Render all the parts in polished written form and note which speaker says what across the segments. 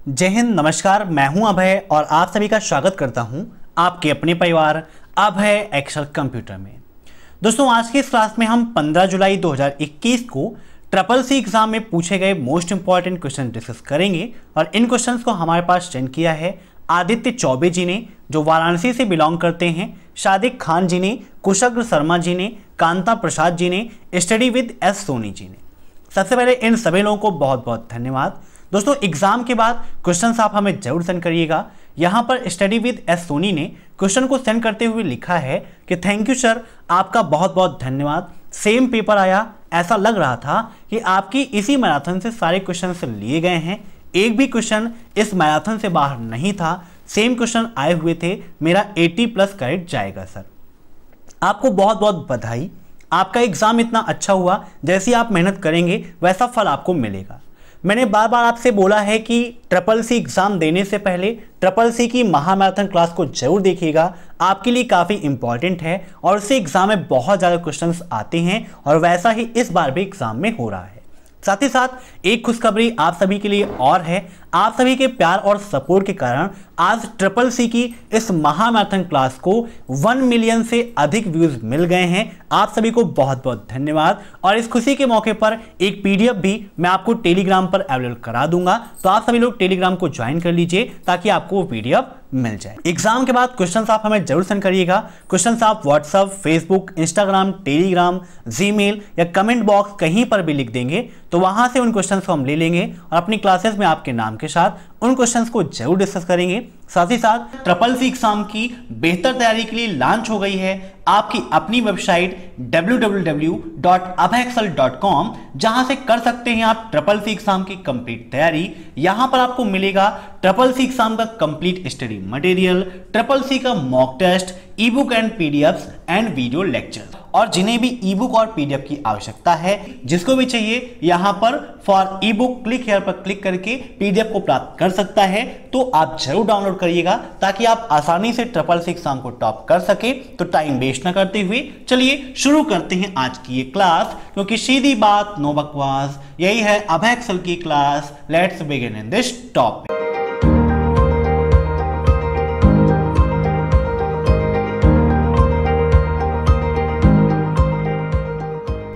Speaker 1: जय हिंद, नमस्कार। मैं हूं अभय और आप सभी का स्वागत करता हूं आपके अपने परिवार अभय एक्सेल कंप्यूटर में। दोस्तों, आज की इस क्लास में हम 15 जुलाई 2021 को ट्रिपल सी एग्जाम में पूछे गए मोस्ट इंपॉर्टेंट क्वेश्चन डिस्कस करेंगे। और इन क्वेश्चंस को हमारे पास सेंड किया है आदित्य चौबे जी ने, जो वाराणसी से बिलोंग करते हैं, शादिक खान जी ने, कुशग्र शर्मा जी ने, कांता प्रसाद जी ने, study with S Soni ji ने। सबसे पहले इन सभी लोगों को बहुत बहुत धन्यवाद। दोस्तों, एग्जाम के बाद क्वेश्चंस आप हमें जरूर सेंड करिएगा। यहाँ पर स्टडी विद एस सोनी ने क्वेश्चन को सेंड करते हुए लिखा है कि थैंक यू सर, आपका बहुत बहुत धन्यवाद। सेम पेपर आया, ऐसा लग रहा था कि आपकी इसी मैराथन से सारे क्वेश्चन लिए गए हैं। एक भी क्वेश्चन इस मैराथन से बाहर नहीं था, सेम क्वेश्चन आए हुए थे। मेरा 80+ करेक्ट जाएगा सर। आपको बहुत बहुत बधाई। आपका एग्जाम इतना अच्छा हुआ, जैसी आप मेहनत करेंगे वैसा फल आपको मिलेगा। मैंने बार बार आपसे बोला है कि ट्रिपल सी एग्जाम देने से पहले ट्रिपल सी की महामैराथन क्लास को जरूर देखिएगा, आपके लिए काफ़ी इंपॉर्टेंट है और उससे एग्जाम में बहुत ज़्यादा क्वेश्चंस आते हैं और वैसा ही इस बार भी एग्जाम में हो रहा है। साथ ही साथ एक खुशखबरी आप सभी के लिए और है। आप सभी के प्यार और सपोर्ट के कारण आज ट्रिपल सी की इस महामैराथन क्लास को 1 मिलियन से अधिक व्यूज मिल गए हैं। आप सभी को बहुत बहुत धन्यवाद। और इस खुशी के मौके पर एक पीडीएफ भी मैं आपको टेलीग्राम पर अवेलेबल करा दूंगा, तो आप सभी लोग टेलीग्राम को ज्वाइन कर लीजिए ताकि आपको वो पीडीएफ मिल जाए। एग्जाम के बाद क्वेश्चंस आप हमें जरूर सेंड करिएगा। क्वेश्चंस आप WhatsApp, Facebook, Instagram, Telegram, Gmail या कमेंट बॉक्स कहीं पर भी लिख देंगे तो वहां से उन क्वेश्चंस को हम ले लेंगे और अपनी क्लासेस में आपके नाम के साथ उन क्वेश्चंस को जरूर डिस्कस करेंगे। साथ ही साथ ट्रिपल सी एग्जाम की बेहतर तैयारी के लिए लॉन्च हो गई है आपकी अपनी वेबसाइट www.abhaexcel.com, जहां से कर सकते हैं आप ट्रिपल सी एग्जाम की कंप्लीट तैयारी। यहां पर आपको मिलेगा ट्रिपल सी एग्जाम का complete study material, triple C का mock test, e book and PDF and video lecture. और जिन्हें भी ई बुक और पीडीएफ की आवश्यकता है, जिसको भी चाहिए, यहां पर for E book click here पर क्लिक करके पीडीएफ को प्राप्त कर सकता है। तो आप जरूर डाउनलोड करिएगा ताकि आप आसानी से ट्रिपल सी एग्जाम को टॉप कर सके। तो टाइम वेस्ट ना करते हुए चलिए शुरू करते हैं आज की ये क्लास, क्योंकि सीधी बात नो बकवास, यही है अभय एक्सेल की class. Let's begin in this topic.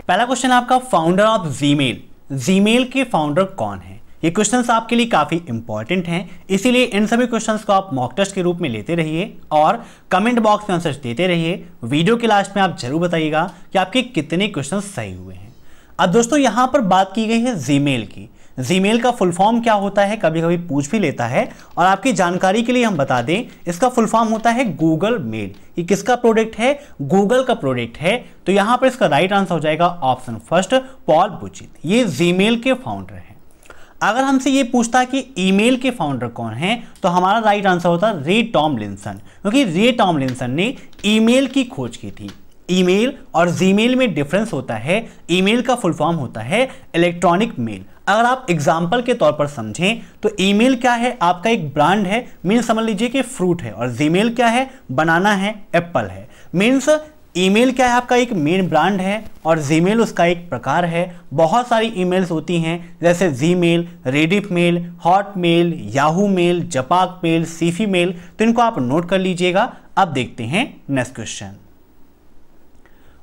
Speaker 1: पहला क्वेश्चन आपका, फाउंडर ऑफ जीमेल। जीमेल के फाउंडर कौन है? ये क्वेश्चंस आपके लिए काफी इंपॉर्टेंट हैं, इसीलिए इन सभी क्वेश्चंस को आप मॉक टेस्ट के रूप में लेते रहिए और कमेंट बॉक्स में आंसर देते रहिए। वीडियो के लास्ट में आप जरूर बताइएगा कि आपके कितने क्वेश्चंस सही हुए हैं। अब दोस्तों, यहां पर बात की गई है जीमेल की। जीमेल का फुल फॉर्म क्या होता है, कभी कभी पूछ भी लेता है। और आपकी जानकारी के लिए हम बता दें, इसका फुल फॉर्म होता है गूगल मेल। ये किसका प्रोडक्ट है? गूगल का प्रोडक्ट है। तो यहां पर इसका राइट आंसर हो जाएगा ऑप्शन फर्स्ट, पॉल बुचित। ये जीमेल के फाउंडर हैं। अगर हमसे ये पूछता कि ईमेल के फाउंडर कौन हैं, तो हमारा राइट आंसर होता रे टॉमलिंसन, क्योंकि रे टॉमलिंसन ने ईमेल की खोज की थी। ईमेल और जीमेल में डिफरेंस होता है। ईमेल का फुल फॉर्म होता है इलेक्ट्रॉनिक मेल। अगर आप एग्जाम्पल के तौर पर समझें तो ईमेल क्या है? आपका एक ब्रांड है, मीन्स समझ लीजिए कि फ्रूट है। और जीमेल क्या है? बनाना है, एप्पल है। मीन्स ईमेल क्या है? आपका एक मेन ब्रांड है और जीमेल उसका एक प्रकार है। बहुत सारी ईमेल्स होती हैं, जैसे Gmail, Rediff mail, Hotmail, Yahoo mail, Zapak mail, Sify mail. तो इनको आप नोट कर लीजिएगा। अब देखते हैं next question.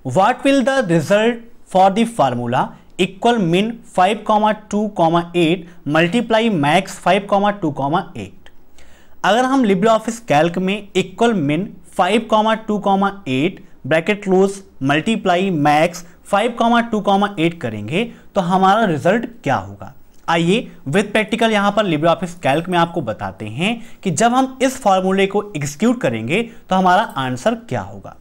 Speaker 1: What will the result for the formula equal min 5,2,8 multiply max 5,2,8? अगर हम लिब्रे ऑफिस कैल्क में equal min 5,2,8 bracket close multiply max 5,2,8 करेंगे तो हमारा रिजल्ट क्या होगा? आइए विद प्रैक्टिकल यहां पर लिब्रे ऑफिस कैल्क में आपको बताते हैं कि जब हम इस फॉर्मूले को एग्जीक्यूट करेंगे तो हमारा आंसर क्या होगा।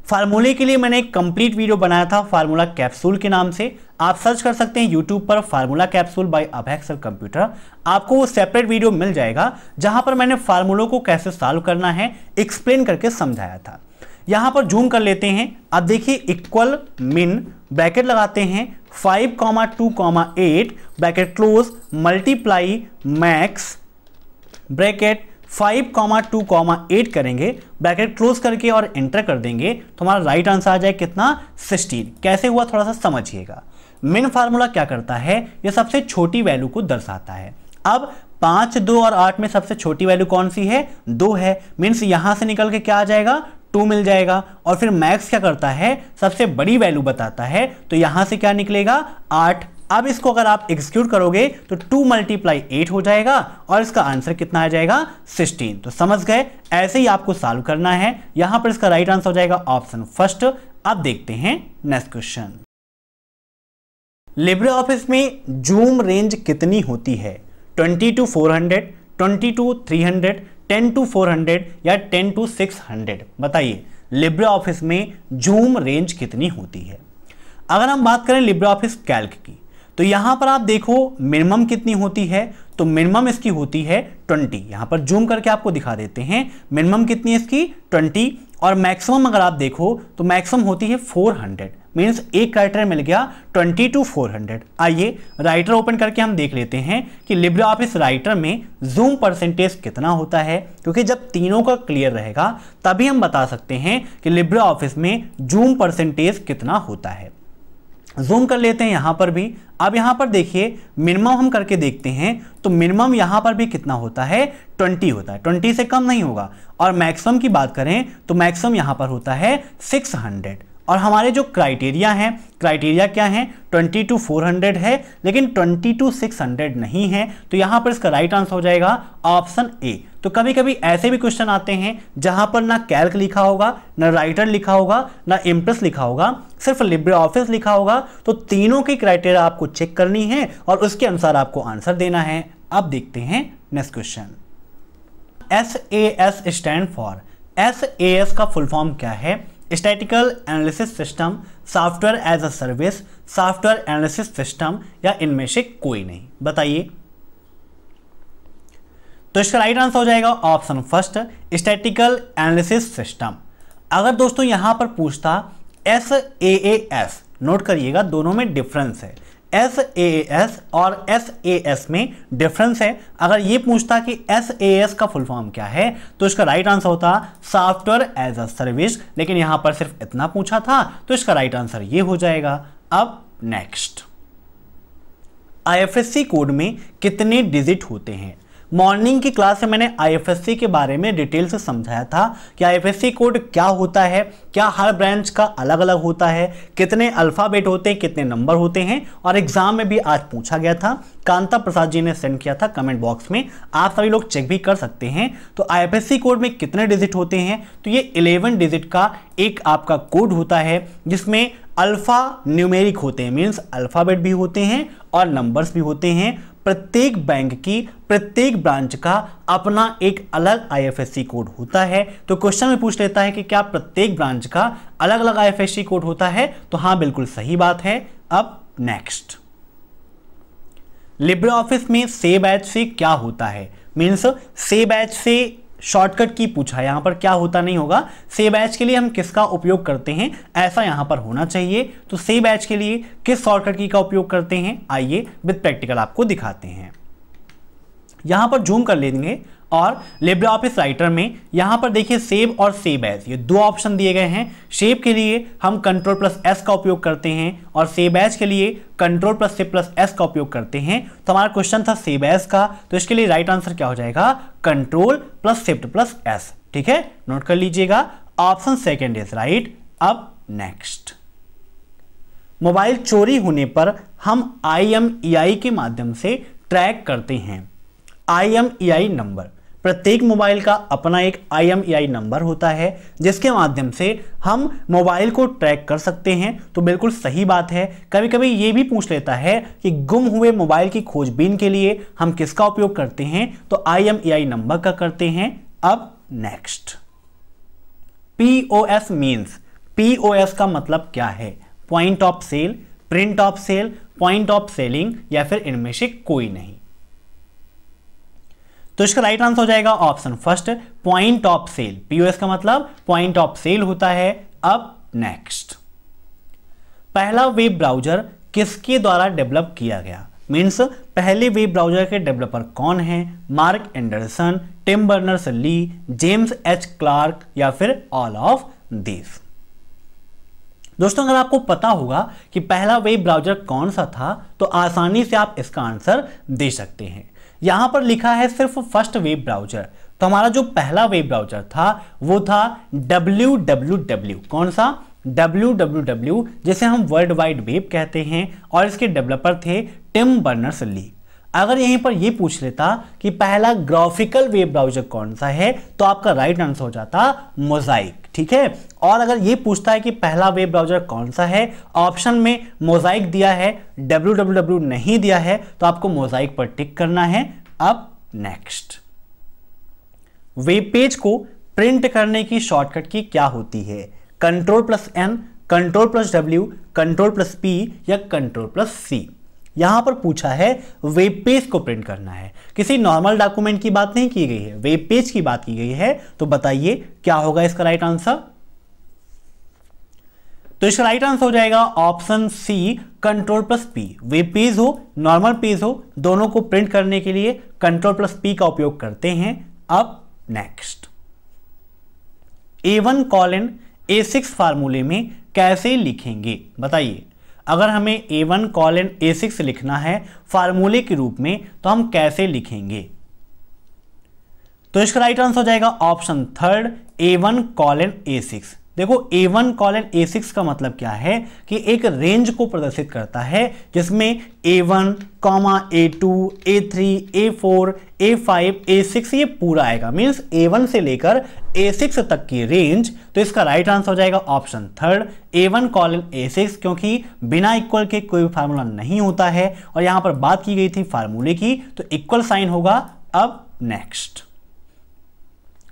Speaker 1: फार्मूले के लिए मैंने एक कंप्लीट वीडियो बनाया था फार्मूला कैप्सूल के नाम से। आप सर्च कर सकते हैं यूट्यूब पर फार्मूला कैप्सूल बाय अभय एक्सेल कंप्यूटर। आपको वो सेपरेट वीडियो मिल जाएगा जहां पर मैंने फार्मूलों को कैसे सॉल्व करना है एक्सप्लेन करके समझाया था। यहां पर जूम कर लेते हैं। अब देखिए, इक्वल min ब्रैकेट लगाते हैं 5,2,8 bracket close multiply max bracket 5,2,8 करेंगे, ब्रैकेट क्लोज करके और एंटर कर देंगे तो हमारा राइट आंसर आ जाए कितना? 16। कैसे हुआ थोड़ा सा समझिएगा। मिन फार्मूला क्या करता है? यह सबसे छोटी वैल्यू को दर्शाता है। अब 5, 2 और 8 में सबसे छोटी वैल्यू कौन सी है? 2 है। मीन्स यहां से निकल के क्या आ जाएगा? 2 मिल जाएगा। और फिर मैक्स क्या करता है? सबसे बड़ी वैल्यू बताता है, तो यहां से क्या निकलेगा? 8। अब इसको अगर आप एग्जीक्यूट करोगे तो 2 × 8 हो जाएगा और इसका आंसर कितना आ जाएगा? 16। तो समझ गए, ऐसे ही आपको सॉल्व करना है। यहां पर इसका राइट आंसर हो जाएगा ऑप्शन फर्स्ट। अब देखते हैं नेक्स्ट क्वेश्चन। लिब्रे ऑफिस में जूम रेंज कितनी होती है? 20 to 400, 20 to 300, 10 to 400 या 10 to 600? बताइए लिब्रे ऑफिस में जूम रेंज कितनी होती है? अगर हम बात करें लिब्रे ऑफिस कैल्क की, तो यहां पर आप देखो मिनिमम कितनी होती है, तो मिनिमम इसकी होती है 20। यहां पर जूम करके आपको दिखा देते हैं, मिनिमम कितनी है इसकी? 20। और मैक्सिमम अगर आप देखो तो मैक्सिमम होती है 400। मीन्स एक क्राइटेरिया मिल गया 20 to 400। आइए राइटर ओपन करके हम देख लेते हैं कि लिब्रे ऑफिस राइटर में जूम परसेंटेज कितना होता है, क्योंकि जब तीनों का क्लियर रहेगा तभी हम बता सकते हैं कि लिब्रे ऑफिस में जूम परसेंटेज कितना होता है। जूम कर लेते हैं यहां पर भी। अब यहां पर देखिए मिनिमम हम करके देखते हैं, तो मिनिमम यहां पर भी कितना होता है? 20 होता है, 20 से कम नहीं होगा। और मैक्सिमम की बात करें तो मैक्सिमम यहां पर होता है 600। और हमारे जो क्राइटेरिया हैं, क्राइटेरिया क्या है? 20 to 400 है, लेकिन 20 to 600 नहीं है। तो यहां पर इसका राइट आंसर हो जाएगा ऑप्शन ए। तो कभी कभी ऐसे भी क्वेश्चन आते हैं जहां पर ना कैल्क लिखा होगा, ना राइटर लिखा होगा, ना इम्प्रेस लिखा होगा, सिर्फ लिब्रे ऑफिस लिखा होगा। तो तीनों की क्राइटेरिया आपको चेक करनी है और उसके अनुसार आपको आंसर देना है। अब देखते हैं next question. SAS stand for, SAS का फुल फॉर्म क्या है? Statical analysis system, software as a service, software analysis system या इनमें से कोई नहीं? बताइए। तो इसका राइट आंसर हो जाएगा option first, statistical analysis system. अगर दोस्तों यहां पर पूछता SAS, नोट करिएगा दोनों में डिफरेंस है। SAS और SAS में डिफरेंस है। अगर ये पूछता कि SAS का फुल फॉर्म क्या है, तो इसका राइट आंसर होता सॉफ्टवेयर एज अ सर्विस, लेकिन यहां पर सिर्फ इतना पूछा था, तो इसका राइट आंसर ये हो जाएगा। अब नेक्स्ट, IFSC कोड में कितने डिजिट होते हैं? मॉर्निंग की क्लास में मैंने IFSC के बारे में डिटेल से समझाया था कि IFSC कोड क्या होता है, क्या हर ब्रांच का अलग अलग होता है, कितने अल्फ़ाबेट होते हैं, कितने नंबर होते हैं। और एग्जाम में भी आज पूछा गया था, कांता प्रसाद जी ने सेंड किया था कमेंट बॉक्स में, आप सभी लोग चेक भी कर सकते हैं। तो IFSC कोड में कितने डिजिट होते हैं? तो ये 11 डिजिट का एक आपका कोड होता है, जिसमें अल्फा न्यूमेरिक होते हैं, मीन्स अल्फ़ाबेट भी होते हैं और नंबर्स भी होते हैं। प्रत्येक बैंक की प्रत्येक ब्रांच का अपना एक अलग IFSC कोड होता है। तो क्वेश्चन में पूछ लेता है कि क्या प्रत्येक ब्रांच का अलग अलग IFSC कोड होता है? तो हाँ, बिल्कुल सही बात है। अब नेक्स्ट, लिब्रे ऑफिस में से बैच से क्या होता है? मीन्स से बैच से शॉर्टकट की पूछा है, यहां पर क्या होता नहीं होगा। से बैच के लिए हम किसका उपयोग करते हैं, ऐसा यहां पर होना चाहिए। तो से बैच के लिए किस शॉर्टकट की का उपयोग करते हैं, आइए विद प्रैक्टिकल आपको दिखाते हैं। यहां पर जूम कर लेंगे और लिब्रे ऑफिस राइटर में यहां पर देखिए सेव और सेव एज, ये दो ऑप्शन दिए गए हैं। सेव के लिए हम Ctrl+S का उपयोग करते हैं और सेव एज के लिए Ctrl+C+S का उपयोग करते हैं। तो हमारा क्वेश्चन था सेव एज का, तो इसके लिए राइट आंसर क्या हो जाएगा? Ctrl+Shift+S। ठीक है, नोट कर लीजिएगा, ऑप्शन सेकेंड इज राइट। अब नेक्स्ट, मोबाइल चोरी होने पर हम IMEI के माध्यम से ट्रैक करते हैं। IMEI नंबर, प्रत्येक मोबाइल का अपना एक IMEI नंबर होता है, जिसके माध्यम से हम मोबाइल को ट्रैक कर सकते हैं। तो बिल्कुल सही बात है। कभी कभी ये भी पूछ लेता है कि गुम हुए मोबाइल की खोजबीन के लिए हम किसका उपयोग करते हैं, तो IMEI नंबर का करते हैं। अब नेक्स्ट, POS मीन्स, POS का मतलब क्या है? Point of sale, print of sale, point of selling या फिर इनमें से कोई नहीं? तो इसका राइट आंसर हो जाएगा option first, point of sale. POS का मतलब पॉइंट ऑफ सेल होता है। अब नेक्स्ट, पहला वेब ब्राउजर किसके द्वारा डेवलप किया गया? मीन्स पहले वेब ब्राउजर के डेवलपर कौन है? Mark Anderson, Tim Berners-Lee, James H Clark या फिर ऑल ऑफ दिस? दोस्तों अगर आपको पता होगा कि पहला वेब ब्राउजर कौन सा था, तो आसानी से आप इसका आंसर दे सकते हैं। यहां पर लिखा है सिर्फ फर्स्ट वेब ब्राउजर, तो हमारा जो पहला वेब ब्राउजर था वो था www। कौन सा? www, जिसे हम वर्ल्ड वाइड वेब कहते हैं, और इसके डेवलपर थे टिम बर्नर्स-ली। अगर यहीं पर यह पूछ लेता कि पहला ग्राफिकल वेब ब्राउजर कौन सा है, तो आपका राइट आंसर हो जाता मोजाइक, ठीक है। और अगर यह पूछता है कि पहला वेब ब्राउजर कौन सा है, ऑप्शन में मोजाइक दिया है, www नहीं दिया है, तो आपको मोजाइक पर टिक करना है। अब नेक्स्ट, वेब पेज को प्रिंट करने की शॉर्टकट की क्या होती है? Ctrl+N, Ctrl+W, Ctrl+P या Ctrl+C। यहां पर पूछा है वेब पेज को प्रिंट करना है, किसी नॉर्मल डॉक्यूमेंट की बात नहीं की गई है, वेब पेज की बात की गई है। तो बताइए क्या होगा इसका राइट आंसर? तो इसका राइट आंसर हो जाएगा option C, Ctrl+P। Web page हो, नॉर्मल पेज हो, दोनों को प्रिंट करने के लिए Ctrl+P का उपयोग करते हैं। अब नेक्स्ट, A1:A6 फार्मूले में कैसे लिखेंगे? बताइए, अगर हमें A1:A6 लिखना है फार्मूले के रूप में, तो हम कैसे लिखेंगे? तो इसका राइट आंसर हो जाएगा ऑप्शन थर्ड, A1:A6। देखो, A1:A6 का मतलब क्या है कि एक रेंज को प्रदर्शित करता है जिसमें A1, A2, A3, A4, A5, A6 ये पूरा आएगा, मींस A1 से लेकर A6 तक की रेंज। तो इसका राइट आंसर हो जाएगा ऑप्शन थर्ड, A1:A6, क्योंकि बिना इक्वल के कोई फार्मूला नहीं होता है और यहां पर बात की गई थी फार्मूले की, तो इक्वल साइन होगा। अब नेक्स्ट,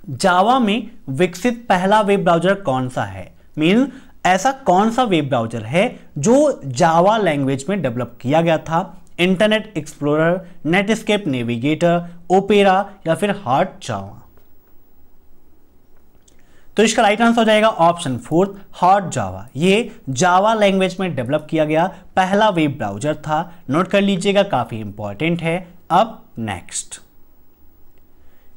Speaker 1: जावा में विकसित पहला वेब ब्राउजर कौन सा है? मीन ऐसा कौन सा वेब ब्राउजर है जो जावा लैंग्वेज में डेवलप किया गया था? Internet explorer, Netscape navigator, opera या फिर हार्ड जावा? तो इसका राइट आंसर हो जाएगा ऑप्शन फोर्थ, हार्ड जावा। ये जावा लैंग्वेज में डेवलप किया गया पहला वेब ब्राउजर था, नोट कर लीजिएगा, काफी इंपॉर्टेंट है। अब नेक्स्ट,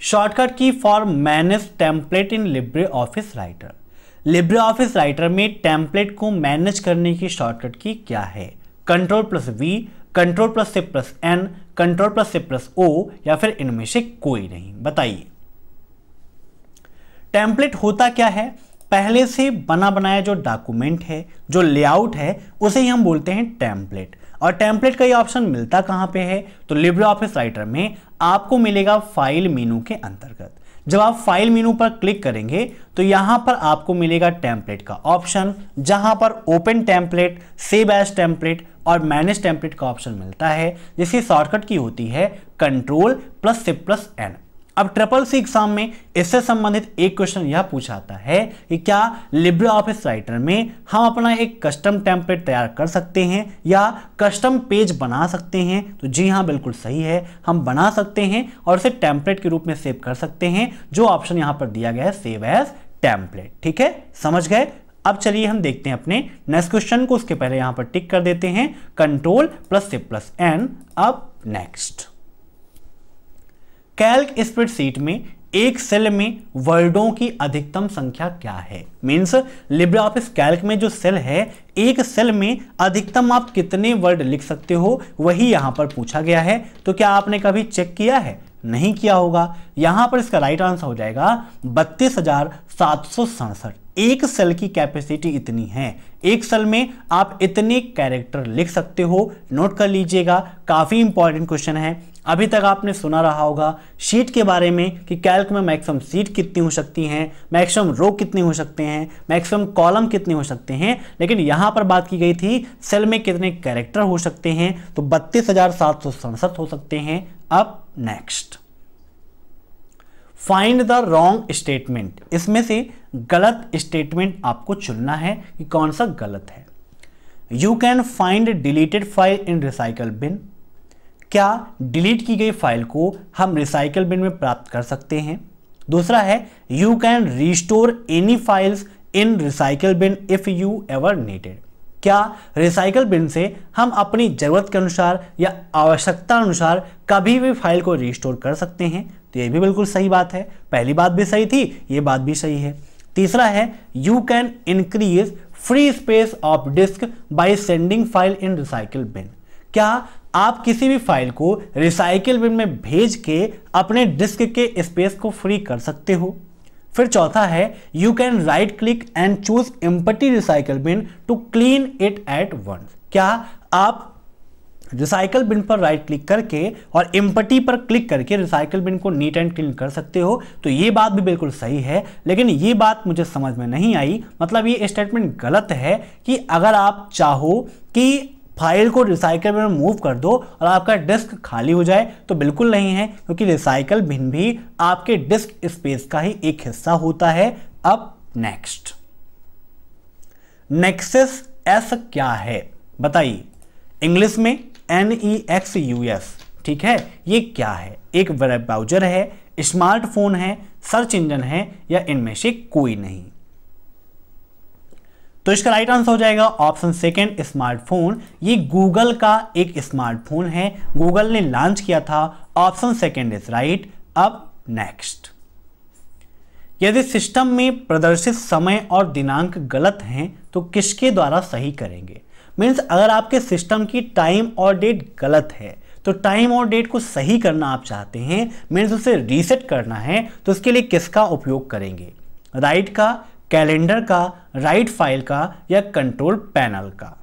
Speaker 1: शॉर्टकट की for manage template in Libre office writer. Libre office writer में टेम्पलेट को मैनेज करने की शॉर्टकट की क्या है? Ctrl+V, Ctrl+C+N, Ctrl+C+O या फिर इनमें से कोई नहीं? बताइए, टेम्पलेट होता क्या है? पहले से बना बनाया जो डॉक्यूमेंट है, जो लेआउट है, उसे ही हम बोलते हैं टेम्पलेट। और टेम्पलेट का ये ऑप्शन मिलता कहां पे है? तो लिब्रे ऑफिस राइटर में आपको मिलेगा फाइल मेनू के अंतर्गत। जब आप फाइल मेनू पर क्लिक करेंगे तो यहां पर आपको मिलेगा टेम्पलेट का ऑप्शन, जहां पर open template, save as template और मैनेज टेम्पलेट का ऑप्शन मिलता है, जिसकी शॉर्टकट की होती है Ctrl+C+N। अब CCC एग्जाम में इससे संबंधित एक क्वेश्चन यह पूछाता है कि क्या लिब्रे ऑफिस राइटर में हम अपना एक कस्टम टेम्पलेट तैयार कर सकते हैं या कस्टम पेज बना सकते हैं? तो जी हाँ, बिल्कुल सही है, हम बना सकते हैं और इसे टेम्पलेट के रूप में सेव कर सकते हैं, जो ऑप्शन यहां पर दिया गया है, सेव एज टेम्पलेट। ठीक है, समझ गए? अब चलिए हम देखते हैं अपने नेक्स्ट क्वेश्चन को। उसके पहले यहां पर टिक कर देते हैं Ctrl+C+N। अब नेक्स्ट, कैल्क स्प्रेडशीट में एक सेल में वर्डों की अधिकतम संख्या क्या है? मींस लिब्रे ऑफिस कैल्क में जो सेल है, एक सेल में अधिकतम आप कितने वर्ड लिख सकते हो, वही यहां पर पूछा गया है। तो क्या आपने कभी चेक किया है? नहीं किया होगा। यहां पर इसका राइट आंसर हो जाएगा 32,767। एक सेल की कैपेसिटी इतनी है, एक सेल में आप इतने कैरेक्टर लिख सकते हो। नोट कर लीजिएगा, काफी इंपॉर्टेंट क्वेश्चन है। अभी तक आपने सुना रहा होगा शीट के बारे में कि कैल्क में मैक्सिमम सीट कितनी हो सकती हैं, मैक्सिमम रो कितने हो सकते हैं, मैक्सिमम कॉलम कितने हो सकते हैं, लेकिन यहां पर बात की गई थी सेल में कितने कैरेक्टर हो सकते हैं, तो 32,767 हो सकते हैं। अब next, find the wrong statement. इसमें से गलत स्टेटमेंट आपको चुनना है कि कौन सा गलत है। You can find deleted file in recycle bin. क्या डिलीट की गई फाइल को हम रिसाइकल बिन में प्राप्त कर सकते हैं? दूसरा है, you can restore any files in recycle bin if you ever needed. क्या रिसाइकल बिन से हम अपनी जरूरत के अनुसार या आवश्यकता अनुसार कभी भी फाइल को रिस्टोर कर सकते हैं? तो ये भी बिल्कुल सही बात है, पहली बात भी सही थी, ये बात भी सही है। तीसरा है, you can increase free space of disk by sending file in recycle bin. क्या आप किसी भी फाइल को रिसाइकिल बिन में भेज के अपने डिस्क के स्पेस को फ्री कर सकते हो। फिर चौथा है you can right click and choose empty recycle bin to clean it at once. क्या आप रिसाइकल बिन पर राइट क्लिक करके और एम्प्टी पर क्लिक करके रिसाइकल बिन को नीट एंड क्लीन कर सकते हो? तो ये बात भी बिल्कुल सही है, लेकिन ये बात मुझे समझ में नहीं आई। मतलब ये स्टेटमेंट गलत है कि अगर आप चाहो कि फाइल को रिसाइकल बिन में मूव कर दो और आपका डिस्क खाली हो जाए, तो बिल्कुल नहीं है, क्योंकि रिसाइकल बिन भी आपके डिस्क स्पेस का ही एक हिस्सा होता है। अब नेक्स्ट, नेक्सस एस क्या है बताइए? इंग्लिश में NEXUS, ठीक है। ये क्या है? एक वेब ब्राउजर है, स्मार्टफोन है, सर्च इंजन है, या इनमें से कोई नहीं? तो इसका राइट आंसर हो जाएगा ऑप्शन सेकंड, स्मार्टफोन। ये गूगल का एक स्मार्टफोन है, गूगल ने लॉन्च किया था। Option second is right. अब नेक्स्ट, यदि सिस्टम में प्रदर्शित समय और दिनांक गलत हैं तो किसके द्वारा सही करेंगे? मीन्स अगर आपके सिस्टम की टाइम और डेट गलत है तो टाइम और डेट को सही करना आप चाहते हैं, मीन्स उसे रीसेट करना है, तो इसके लिए किसका उपयोग करेंगे? राइट का, कैलेंडर का, राइट फाइल का, या कंट्रोल पैनल का?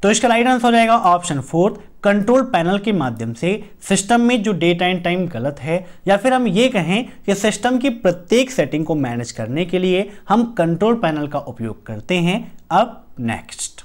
Speaker 1: तो इसका राइट आंसर हो जाएगा ऑप्शन फोर्थ, कंट्रोल पैनल के माध्यम से सिस्टम में जो डेट एंड टाइम गलत है, या फिर हम ये कहें कि सिस्टम की प्रत्येक सेटिंग को मैनेज करने के लिए हम कंट्रोल पैनल का उपयोग करते हैं। अब नेक्स्ट,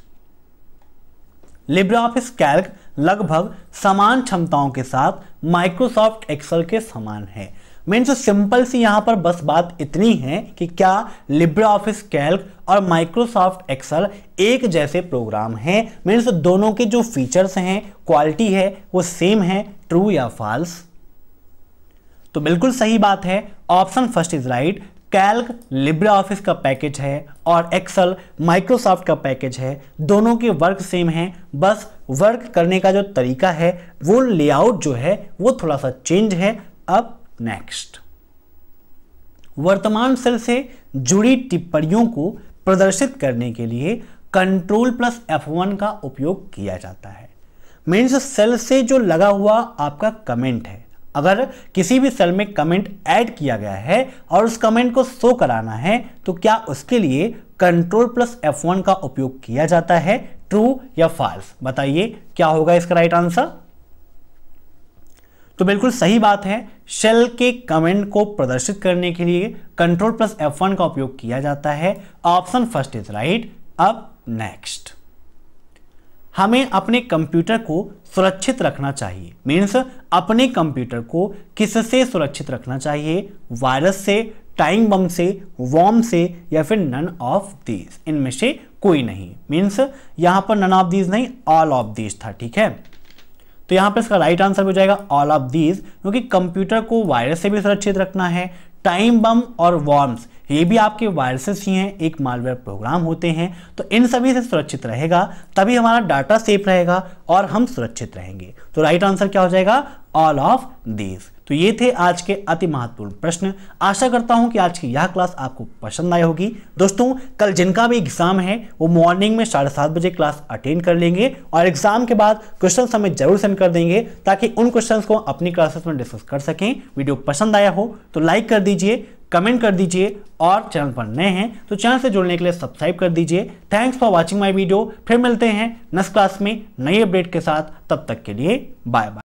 Speaker 1: लिब्रिऑफिस कैल्क लगभग समान क्षमताओं के साथ माइक्रोसॉफ्ट एक्सेल के समान है। मीन्स सिंपल सी यहां पर बस बात इतनी है कि क्या लिब्रिऑफिस कैल्क और माइक्रोसॉफ्ट एक्सेल एक जैसे प्रोग्राम हैं? मीन्स दोनों के जो फीचर्स हैं, क्वालिटी है, वो सेम है। ट्रू या फॉल्स? तो बिल्कुल सही बात है, option first is right. Calc LibreOffice का पैकेज है और एक्सेल माइक्रोसॉफ्ट का पैकेज है, दोनों के वर्क सेम हैं, बस वर्क करने का जो तरीका है, वो लेआउट जो है वो थोड़ा सा चेंज है। अब नेक्स्ट, वर्तमान सेल से जुड़ी टिप्पणियों को प्रदर्शित करने के लिए Ctrl+F1 का उपयोग किया जाता है। मीन्स सेल से जो लगा हुआ आपका कमेंट है, अगर किसी भी सेल में कमेंट ऐड किया गया है और उस कमेंट को शो कराना है, तो क्या उसके लिए Ctrl+F1 का उपयोग किया जाता है? ट्रू या फॉल्स? बताइए क्या होगा इसका राइट आंसर? तो बिल्कुल सही बात है, शेल के कमेंट को प्रदर्शित करने के लिए Ctrl+F1 का उपयोग किया जाता है। Option first is right. अब नेक्स्ट, हमें अपने कंप्यूटर को सुरक्षित रखना चाहिए। मीन्स अपने कंप्यूटर को किससे सुरक्षित रखना चाहिए? वायरस से, टाइम बम से, वॉर्म से, या फिर नन ऑफ दीज? इनमें से कोई नहीं। मीन्स यहां पर नन ऑफ दीज नहीं, ऑल ऑफ दीज था, ठीक है। तो यहां पर इसका राइट आंसर हो जाएगा ऑल ऑफ दीज, क्योंकि कंप्यूटर को वायरस से भी सुरक्षित रखना है। टाइम बम और वॉर्म्स ये भी आपके वायरसेस ही हैं, एक मालवेयर प्रोग्राम होते हैं, तो इन सभी से सुरक्षित रहेगा, तभी हमारा डाटा सेफ रहेगा और हम सुरक्षित रहेंगे। तो राइट आंसर क्या हो जाएगा? All of these. तो ये थे आज के अति महत्वपूर्ण प्रश्न। आशा करता हूं कि आज की यह क्लास आपको पसंद आई होगी। दोस्तों, कल जिनका भी एग्जाम है वो मॉर्निंग में 7:30 बजे क्लास अटेंड कर लेंगे और एग्जाम के बाद क्वेश्चन हमें जरूर सेंड कर देंगे, ताकि उन क्वेश्चन को अपनी क्लासेस में डिस्कस कर सकें। वीडियो पसंद आया हो तो लाइक कर दीजिए, कमेंट कर दीजिए, और चैनल पर नए हैं तो चैनल से जुड़ने के लिए सब्सक्राइब कर दीजिए। Thanks for watching my video. फिर मिलते हैं नेक्स्ट क्लास में नई अपडेट के साथ, तब तक के लिए बाय बाय।